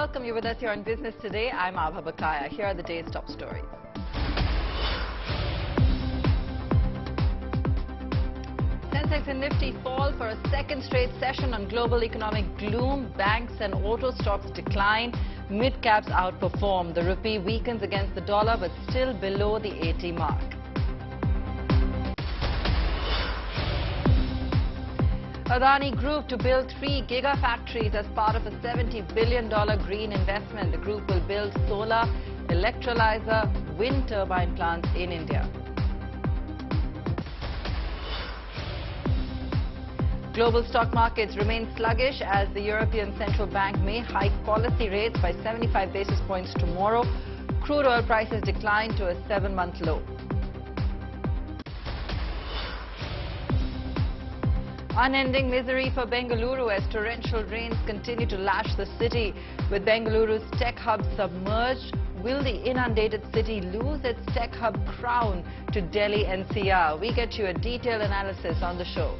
welcome you with us here on Business Today. I'm Abha Bakaya. Here are the day's top stories. Sensex and Nifty fall for a second straight session on global economic gloom. Banks and auto stocks decline. Mid-caps outperform. The rupee weakens against the dollar but still below the 80 mark. Adani Group to build 3 Gigafactories as part of a $70 billion green investment. The group will build solar, electrolyzer, wind turbine plants in India. Global stock markets remain sluggish as the European Central Bank may hike policy rates by 75 basis points tomorrow. Crude oil prices decline to a 7-month low. Unending misery for Bengaluru as torrential rains continue to lash the city. With Bengaluru's tech hub submerged, will the inundated city lose its tech hub crown to Delhi NCR? We get you a detailed analysis on the show.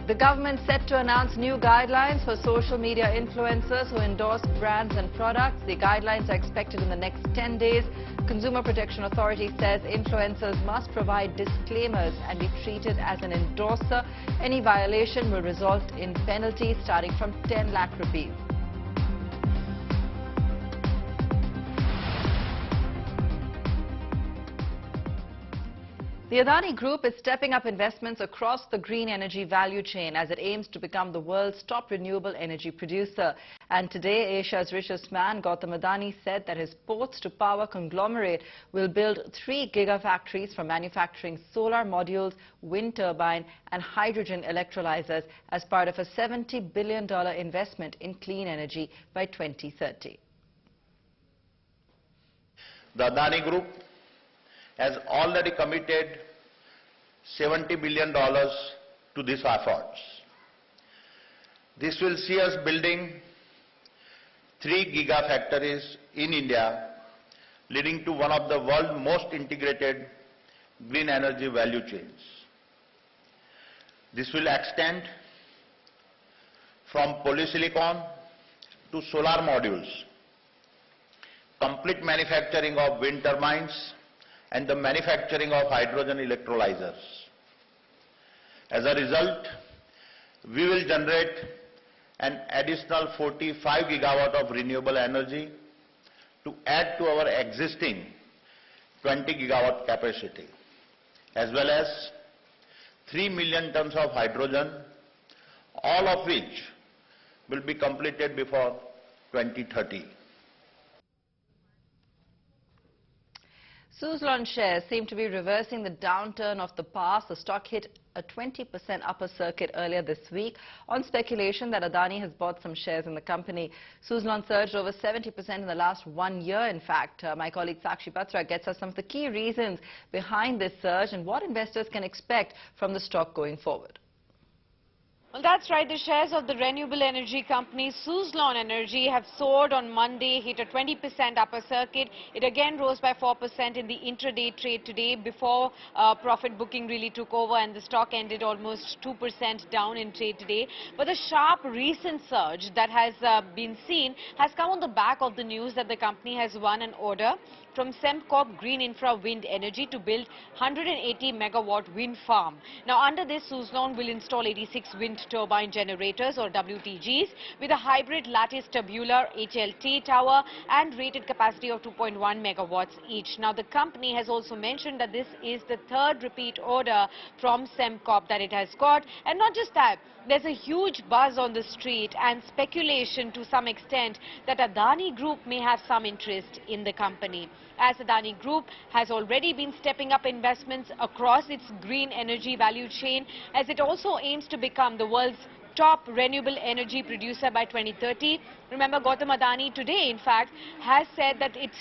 The government set to announce new guidelines for social media influencers who endorse brands and products. The guidelines are expected in the next 10 days. Consumer Protection Authority says influencers must provide disclaimers and be treated as an endorser. Any violation will result in penalties starting from 10 lakh rupees. The Adani Group is stepping up investments across the green energy value chain as it aims to become the world's top renewable energy producer. And today, Asia's richest man, Gautam Adani, said that his ports-to-power conglomerate will build 3 gigafactories for manufacturing solar modules, wind turbine and hydrogen electrolyzers as part of a $70 billion investment in clean energy by 2030. The Adani Group has already committed $70 billion to these efforts. This will see us building 3 gigafactories in India, leading to one of the world's most integrated green energy value chains. This will extend from polysilicon to solar modules, complete manufacturing of wind turbines, and the manufacturing of hydrogen electrolyzers. As a result, we will generate an additional 45 gigawatt of renewable energy to add to our existing 20 gigawatt capacity, as well as 3 million tons of hydrogen, all of which will be completed before 2030. Suzlon shares seem to be reversing the downturn of the past. The stock hit a 20% upper circuit earlier this week on speculation that Adani has bought some shares in the company. Suzlon surged over 70% in the last 1 year, in fact. My colleague Sakshi Batra gets us some of the key reasons behind this surge and what investors can expect from the stock going forward. Well, that's right. The shares of the renewable energy company Suzlon Energy have soared on Monday, hit a 20% upper circuit. It again rose by 4% in the intraday trade today before profit booking really took over, and the stock ended almost 2% down in trade today. But the sharp recent surge that has been seen has come on the back of the news that the company has won an order from Sembcorp Green Infra Wind Energy to build 180 megawatt wind farm. Now, under this, Suzlon will install 86 wind turbine generators or WTGs with a hybrid lattice tubular HLT tower and rated capacity of 2.1 megawatts each. Now, the company has also mentioned that this is the 3rd repeat order from Sembcorp that it has got. And not just that, there's a huge buzz on the street and speculation to some extent that Adani Group may have some interest in the company, as Adani Group has already been stepping up investments across its green energy value chain, as it also aims to become the world's top renewable energy producer by 2030. Remember, Gautam Adani today, in fact, has said that its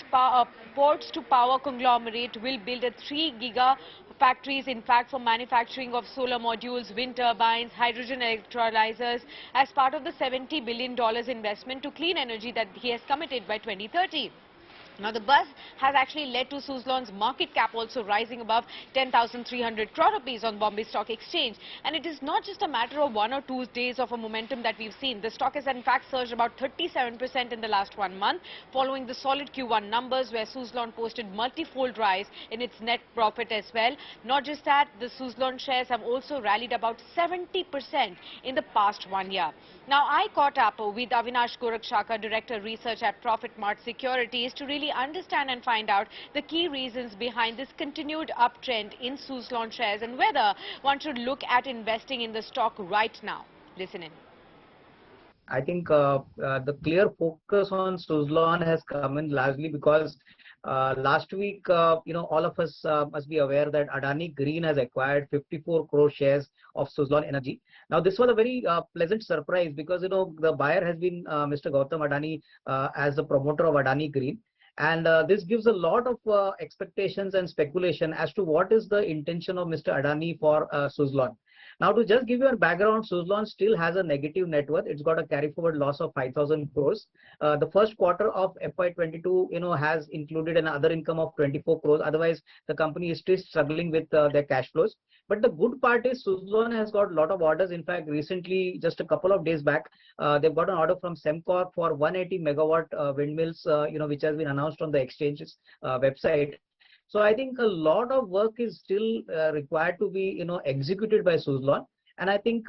ports-to-power conglomerate will build a 3 gigafactories, in fact, for manufacturing of solar modules, wind turbines, hydrogen electrolyzers, as part of the $70 billion investment to clean energy that he has committed by 2030. Now, the buzz has actually led to Suzlon's market cap also rising above 10,300 crore rupees on Bombay Stock Exchange. And it is not just a matter of 1 or 2 days of a momentum that we've seen. The stock has in fact surged about 37% in the last 1 month, following the solid Q1 numbers where Suzlon posted multi-fold rise in its net profit as well. Not just that, the Suzlon shares have also rallied about 70% in the past 1 year. Now, I caught up with Avinash Gorakshaka, Director Research at Profit Mart Securities, to really understand and find out the key reasons behind this continued uptrend in Suzlon shares and whether one should look at investing in the stock right now. Listen in. I think the clear focus on Suzlon has come in largely because last week, all of us must be aware that Adani Green has acquired 54 crore shares of Suzlon Energy. Now, this was a very pleasant surprise because, the buyer has been Mr. Gautam Adani as the promoter of Adani Green. And this gives a lot of expectations and speculation as to what is the intention of Mr. Adani for Suzlon. Now, to just give you a background, Suzlon still has a negative net worth. It's got a carry forward loss of 5,000 crores. The first quarter of FY22, has included an other income of 24 crores. Otherwise, the company is still struggling with their cash flows. But the good part is Suzlon has got a lot of orders. In fact, recently, just a couple of days back, they've got an order from Semcor for 180 megawatt windmills, which has been announced on the exchange's website. So I think a lot of work is still required to be, executed by Suzlon. And I think,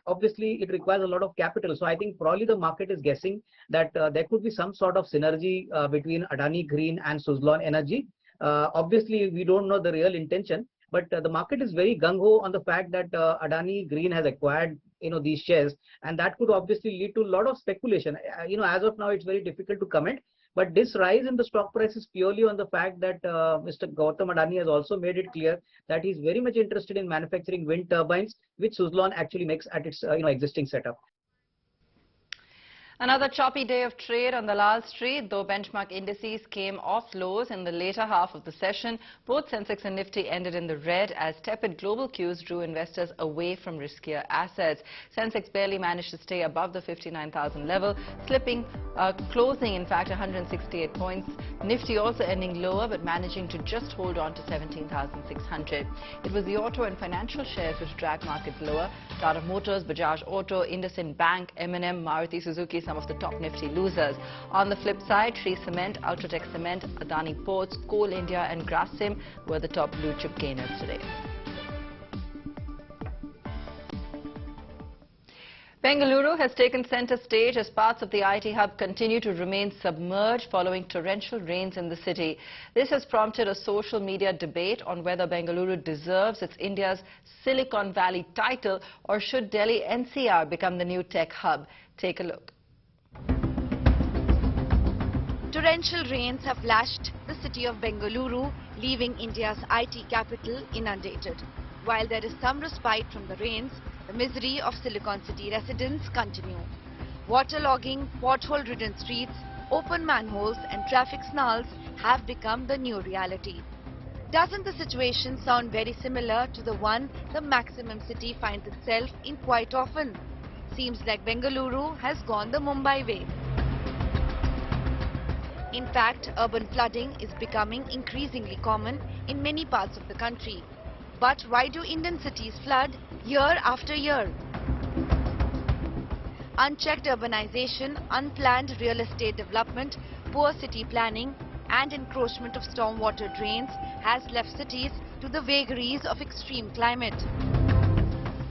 obviously, it requires a lot of capital. So I think probably the market is guessing that there could be some sort of synergy between Adani Green and Suzlon Energy. Obviously, we don't know the real intention. But the market is very gung-ho on the fact that Adani Green has acquired, these shares, and that could obviously lead to a lot of speculation. As of now, it's very difficult to comment. But this rise in the stock price is purely on the fact that Mr. Gautam Adani has also made it clear that he's very much interested in manufacturing wind turbines, which Suzlon actually makes at its existing setup. Another choppy day of trade on the Lal Street, though benchmark indices came off lows in the later half of the session. Both Sensex and Nifty ended in the red as tepid global cues drew investors away from riskier assets. Sensex barely managed to stay above the 59,000 level, closing in fact 168 points. Nifty also ending lower but managing to just hold on to 17,600. It was the auto and financial shares which dragged markets lower. Tata Motors, Bajaj Auto, IndusInd Bank, M&M, Maruti Suzuki, some of the top Nifty losers. On the flip side, Shree Cement, Ultratech Cement, Adani Ports, Coal India and Grasim were the top blue chip gainers today. Bengaluru has taken centre stage as parts of the IT hub continue to remain submerged following torrential rains in the city. This has prompted a social media debate on whether Bengaluru deserves its India's Silicon Valley title or should Delhi NCR become the new tech hub. Take a look. Torrential rains have lashed the city of Bengaluru, leaving India's IT capital inundated. While there is some respite from the rains, the misery of Silicon City residents continue. Waterlogging, pothole-ridden streets, open manholes and traffic snarls have become the new reality. Doesn't the situation sound very similar to the one the maximum city finds itself in quite often? Seems like Bengaluru has gone the Mumbai way. In fact, urban flooding is becoming increasingly common in many parts of the country. But why do Indian cities flood year after year? Unchecked urbanization, unplanned real estate development, poor city planning and encroachment of stormwater drains has left cities to the vagaries of extreme climate.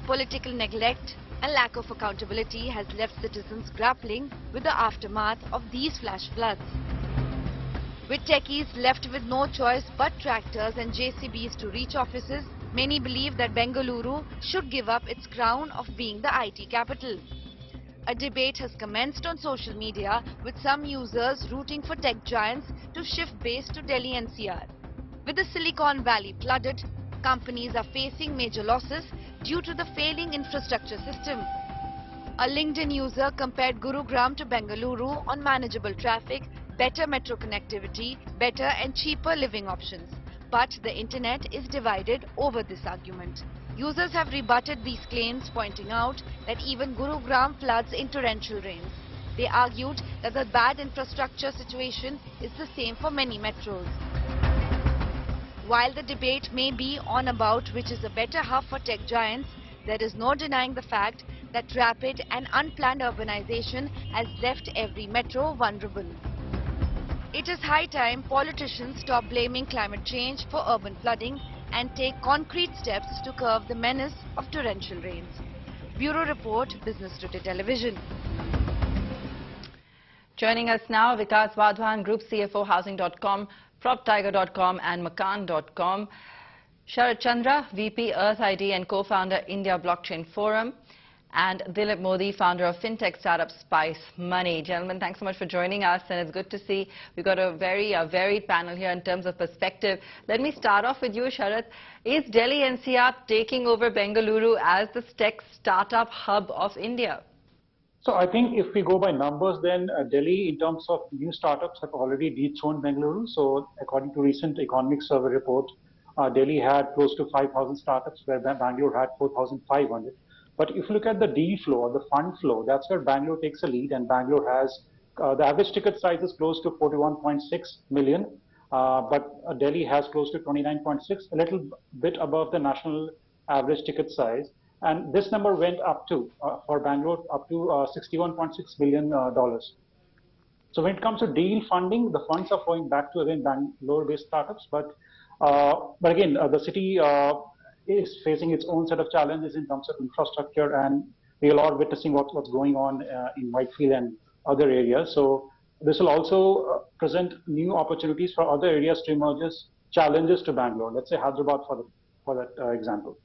Political neglect and lack of accountability has left citizens grappling with the aftermath of these flash floods. With techies left with no choice but tractors and JCBs to reach offices, many believe that Bengaluru should give up its crown of being the IT capital. A debate has commenced on social media with some users rooting for tech giants to shift base to Delhi NCR. With the Silicon Valley flooded, companies are facing major losses due to the failing infrastructure system. A LinkedIn user compared Gurugram to Bengaluru on manageable traffic, better metro connectivity, better and cheaper living options. But the internet is divided over this argument. Users have rebutted these claims, pointing out that even Gurugram floods in torrential rains. They argued that the bad infrastructure situation is the same for many metros. While the debate may be on about which is a better hub for tech giants, there is no denying the fact that rapid and unplanned urbanization has left every metro vulnerable. It is high time politicians stop blaming climate change for urban flooding and take concrete steps to curb the menace of torrential rains. Bureau Report, Business Today Television. Joining us now, Vikas Wadhwan, Group CFO, Housing.com, PropTiger.com and Makaan.com. Sharat Chandra, VP, Earth ID and co-founder, India Blockchain Forum. And Dilip Modi, founder of fintech startup Spice Money. Gentlemen, thanks so much for joining us, and it's good to see we've got a very varied panel here in terms of perspective. Let me start off with you, Sharat. Is Delhi NCR taking over Bengaluru as the tech startup hub of India? So I think if we go by numbers, then Delhi, in terms of new startups, have already dethroned Bengaluru. So according to recent economic survey report, Delhi had close to 5,000 startups, where Bangalore had 4,500. But if you look at the deal flow or the fund flow, that's where Bangalore takes a lead, and Bangalore has the average ticket size is close to 41.6 million, but Delhi has close to 29.6, a little bit above the national average ticket size. And this number went up to, for Bangalore, up to $61.6 billion. So when it comes to deal funding, the funds are flowing back to, again, Bangalore-based startups. But again, the city is facing its own set of challenges in terms of infrastructure, and we are all witnessing what's going on in Whitefield and other areas. So this will also present new opportunities for other areas to emerge as challenges to Bangalore. Let's say Hyderabad for that example.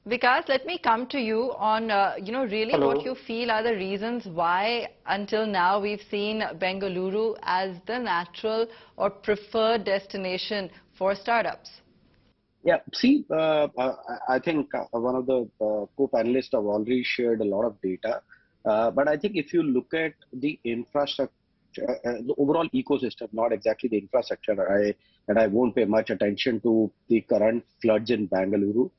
Vikas, let me come to you on, really Hello. what you feel are the reasons why until now we've seen Bengaluru as the natural or preferred destination for startups. Yeah, see, I think one of the co-panelists have already shared a lot of data. But I think if you look at the infrastructure, the overall ecosystem, not exactly the infrastructure, and I won't pay much attention to the current floods in Bengaluru,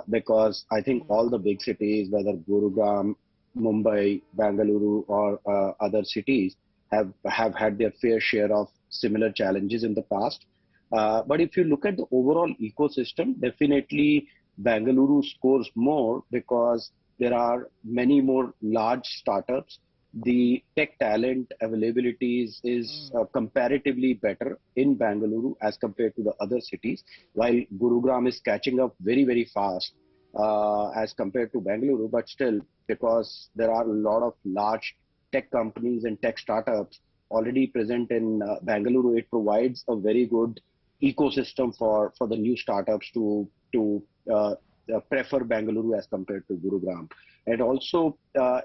because I think all the big cities, whether Gurugram, Mumbai, Bengaluru, or other cities, have had their fair share of similar challenges in the past. But if you look at the overall ecosystem, definitely Bengaluru scores more because there are many more large startups. The tech talent availability is comparatively better in Bengaluru as compared to the other cities, while Gurugram is catching up very, very fast as compared to Bengaluru. But still, because there are a lot of large tech companies and tech startups already present in Bengaluru, it provides a very good ecosystem for the new startups to prefer Bengaluru as compared to Gurugram. And also,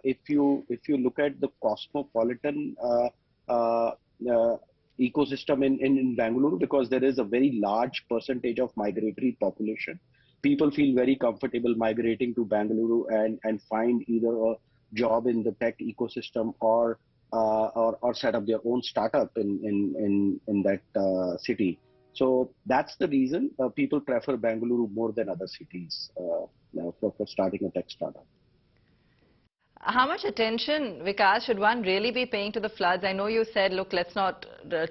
if you look at the cosmopolitan ecosystem in Bengaluru, because there is a very large percentage of migratory population, people feel very comfortable migrating to Bengaluru and find either a job in the tech ecosystem or set up their own startup in that city. So that's the reason people prefer Bengaluru more than other cities for starting a tech startup. How much attention, Vikas, should one really be paying to the floods? I know you said, look, let's not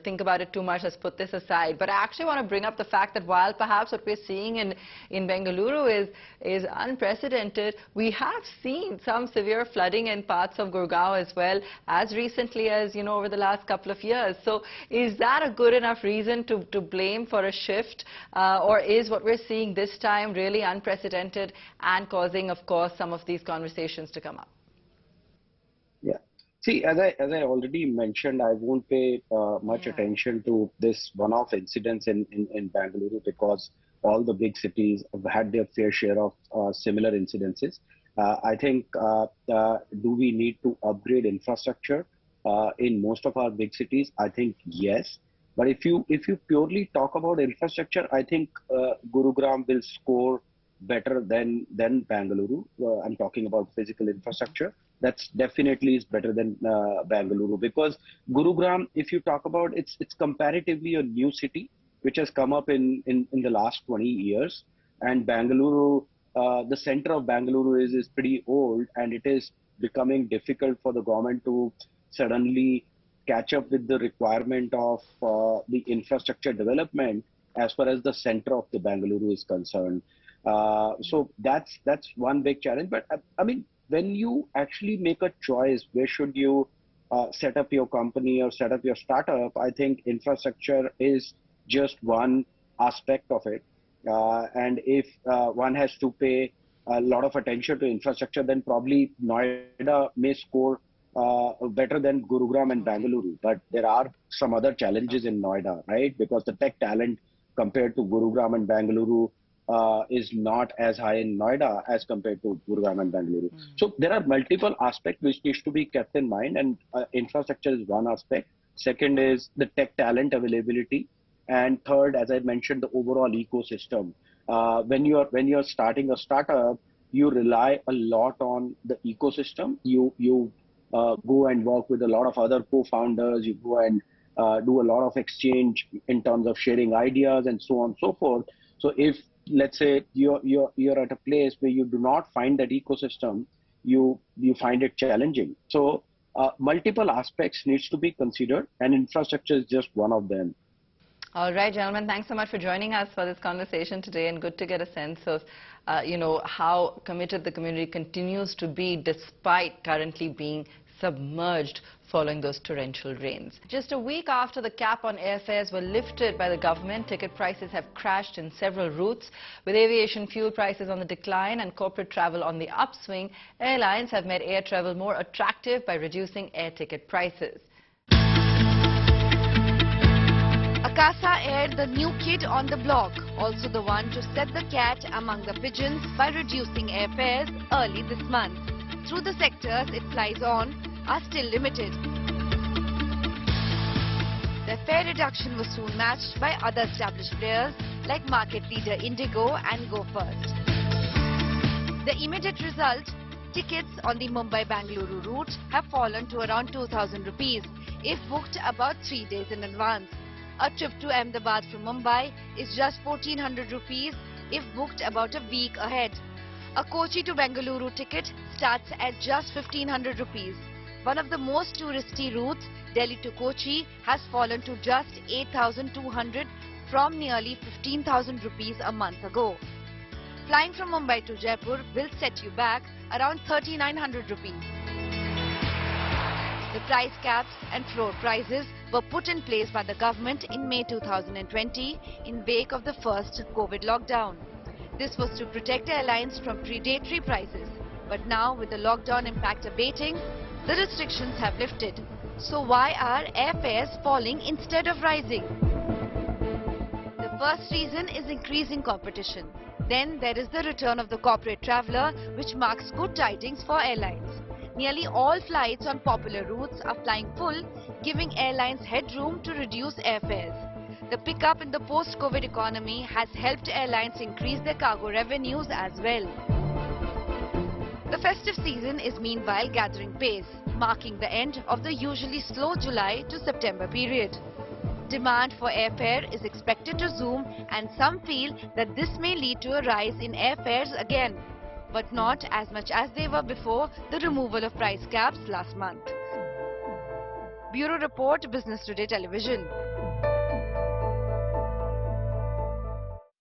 think about it too much, let's put this aside. But I actually want to bring up the fact that while perhaps what we're seeing in Bengaluru is unprecedented, we have seen some severe flooding in parts of Gurgaon as well, as recently as, over the last couple of years. So is that a good enough reason to blame for a shift? Or is what we're seeing this time really unprecedented and causing, of course, some of these conversations to come up? Yeah. See, as I already mentioned, I won't pay much attention to this one-off incidents in Bengaluru because all the big cities have had their fair share of similar incidences. I think, do we need to upgrade infrastructure in most of our big cities? I think yes. But if you purely talk about infrastructure, I think Gurugram will score better than Bengaluru. I'm talking about physical infrastructure. That's definitely is better than Bengaluru, because Gurugram, if you talk about, it's comparatively a new city which has come up in the last 20 years, and Bengaluru, the center of Bengaluru is pretty old, and it is becoming difficult for the government to suddenly catch up with the requirement of the infrastructure development as far as the center of the Bengaluru is concerned. So that's one big challenge. But I mean, when you actually make a choice, where should you set up your company or set up your startup? I think infrastructure is just one aspect of it. And if one has to pay a lot of attention to infrastructure, then probably Noida may score better than Gurugram and Bengaluru. But there are some other challenges in Noida, right? Because the tech talent compared to Gurugram and Bengaluru is not as high in Noida as compared to Gurugram and Bengaluru. So there are multiple aspects which needs to be kept in mind, and infrastructure is one aspect. Second is the tech talent availability, and third, as I mentioned, the overall ecosystem. When you're starting a startup, you rely a lot on the ecosystem. You go and work with a lot of other co-founders. You go and do a lot of exchange in terms of sharing ideas and so on and so forth. So if, let's say, you're at a place where you do not find that ecosystem, you find it challenging. So multiple aspects needs to be considered, and infrastructure is just one of them. All right, gentlemen, thanks so much for joining us for this conversation today, and good to get a sense of, how committed the community continues to be despite currently being submerged following those torrential rains. Just a week after the cap on airfares were lifted by the government, ticket prices have crashed in several routes. With aviation fuel prices on the decline and corporate travel on the upswing, airlines have made air travel more attractive by reducing air ticket prices. Akasa aired the new kid on the block, also the one to set the cat among the pigeons by reducing airfares early this month. Through the sectors it flies on are still limited. The fare reduction was soon matched by other established players like market leader Indigo and Go First. The immediate result, tickets on the Mumbai-Bengaluru route have fallen to around 2,000 rupees if booked about 3 days in advance. A trip to Ahmedabad from Mumbai is just 1,400 rupees if booked about a week ahead. A Kochi to Bengaluru ticket starts at just 1,500 rupees. One of the most touristy routes, Delhi to Kochi, has fallen to just 8,200 from nearly 15,000 rupees a month ago. Flying from Mumbai to Jaipur will set you back around 3,900 rupees. The price caps and floor prices were put in place by the government in May 2020 in wake of the first COVID lockdown. This was to protect airlines from predatory prices. But now, with the lockdown impact abating, the restrictions have lifted. So why are airfares falling instead of rising? The first reason is increasing competition. Then there is the return of the corporate traveller, which marks good tidings for airlines. Nearly all flights on popular routes are flying full, giving airlines headroom to reduce airfares. The pickup in the post-COVID economy has helped airlines increase their cargo revenues as well. The festive season is meanwhile gathering pace, marking the end of the usually slow July to September period. Demand for airfare is expected to zoom, and some feel that this may lead to a rise in airfares again, but not as much as they were before the removal of price caps last month. Bureau Report, Business Today Television.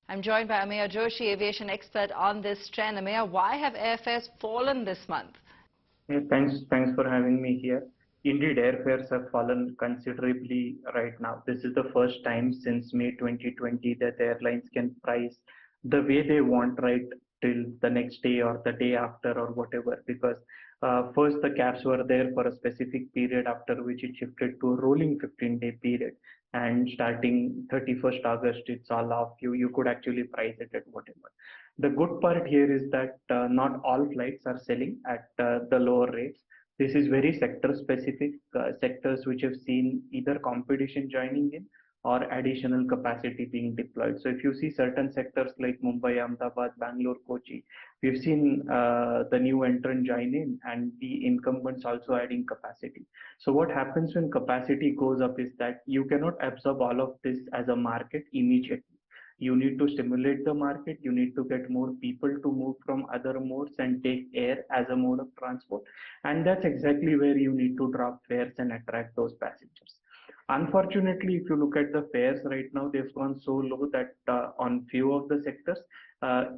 I'm joined by Ameya Joshi, aviation expert on this trend. Ameya, why have airfares fallen this month? Yeah, thanks for having me here. Indeed, airfares have fallen considerably right now. This is the first time since May 2020 that airlines can price the way they want, right, till the next day or the day after or whatever, because first the caps were there for a specific period, after which it shifted to a rolling 15-day period. And starting 31st August, it's all off. You could actually price it at whatever. The good part here is that not all flights are selling at the lower rates. This is very sector specific, sectors which have seen either competition joining in or additional capacity being deployed. So if you see certain sectors like Mumbai, Ahmedabad, Bangalore, Kochi, we've seen the new entrant join in and the incumbents also adding capacity. So what happens when capacity goes up is that you cannot absorb all of this as a market immediately. You need to stimulate the market. You need to get more people to move from other modes and take air as a mode of transport. And that's exactly where you need to drop fares and attract those passengers. Unfortunately, if you look at the fares right now, they've gone so low that on few of the sectors,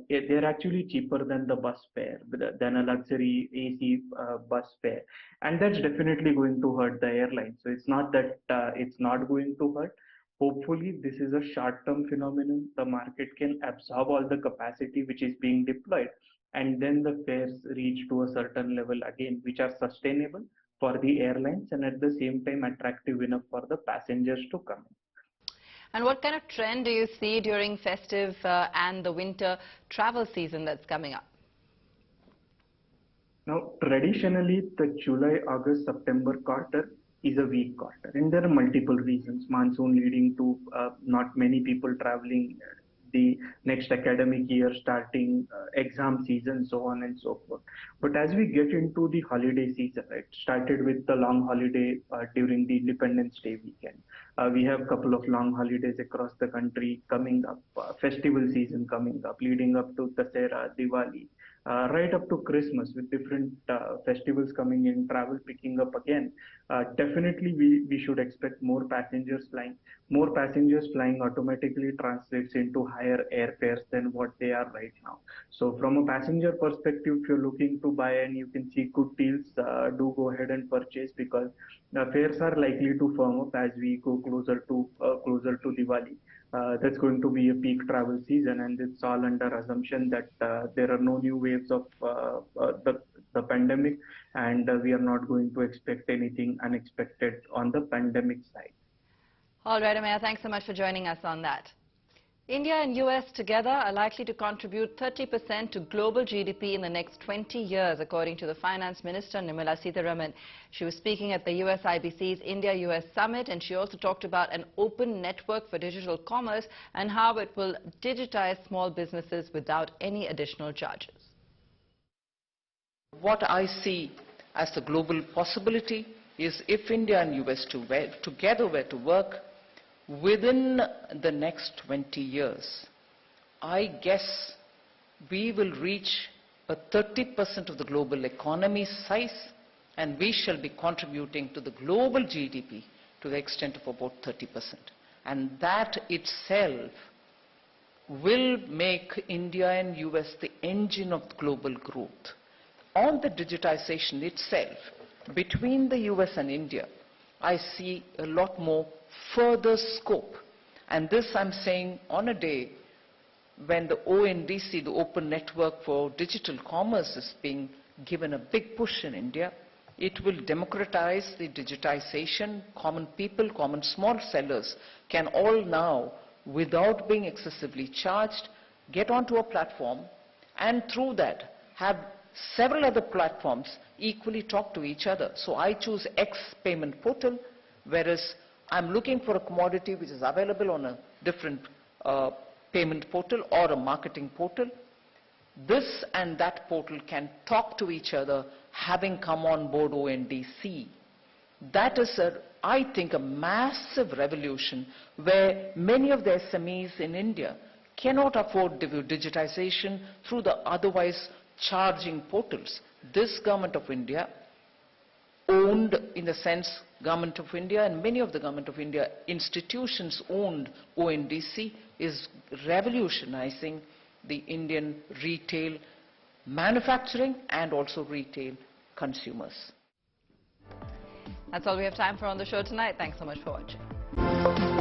they're actually cheaper than the bus fare, than a luxury AC bus fare. And that's definitely going to hurt the airline. So it's not that it's not going to hurt. Hopefully, this is a short-term phenomenon. The market can absorb all the capacity which is being deployed, and then the fares reach to a certain level again, which are sustainable for the airlines and at the same time attractive enough for the passengers to come in. And what kind of trend do you see during festive and the winter travel season that's coming up? Now, traditionally, the July, August, September quarter is a weak quarter, and there are multiple reasons. Monsoon leading to not many people traveling, the next academic year starting, exam season, so on and so forth. But as we get into the holiday season, right, started with the long holiday during the Independence Day weekend. We have a couple of long holidays across the country coming up, festival season coming up, leading up to Dussehra, Diwali, right up to Christmas with different festivals coming in, travel picking up again. Definitely we should expect more passengers flying. More passengers flying automatically translates into higher airfares than what they are right now. So from a passenger perspective, if you're looking to buy and you can see good deals, do go ahead and purchase, because the fares are likely to firm up as we go closer to Diwali. That's going to be a peak travel season, and it's all under assumption that there are no new waves of the pandemic, and we are not going to expect anything unexpected on the pandemic side. All right, Amaya, thanks so much for joining us on that. India and US together are likely to contribute 30% to global GDP in the next 20 years, according to the Finance Minister, Nirmala Sitharaman. She was speaking at the US IBC's India-US Summit, and she also talked about an open network for digital commerce and how it will digitize small businesses without any additional charges. What I see as the global possibility is if India and US together were to work, within the next 20 years, I guess we will reach a 30% of the global economy size, and we shall be contributing to the global GDP to the extent of about 30%. And that itself will make India and US the engine of global growth. On the digitization itself, between the US and India, I see a lot more further scope. And this I'm saying on a day when the ONDC, the Open Network for Digital Commerce, is being given a big push in India. It will democratize the digitization. Common people, common small sellers can all now, without being excessively charged, get onto a platform and through that have several other platforms equally talk to each other. So I choose X payment portal, whereas I'm looking for a commodity which is available on a different payment portal or a marketing portal. This and that portal can talk to each other, having come on board ONDC. That is, I think, a massive revolution where many of the SMEs in India cannot afford digitization through the otherwise charging portals. This Government of India, owned in the sense Government of India and many of the Government of India institutions owned ONDC, is revolutionizing the Indian retail manufacturing and also retail consumers. That's all we have time for on the show tonight. Thanks so much for watching.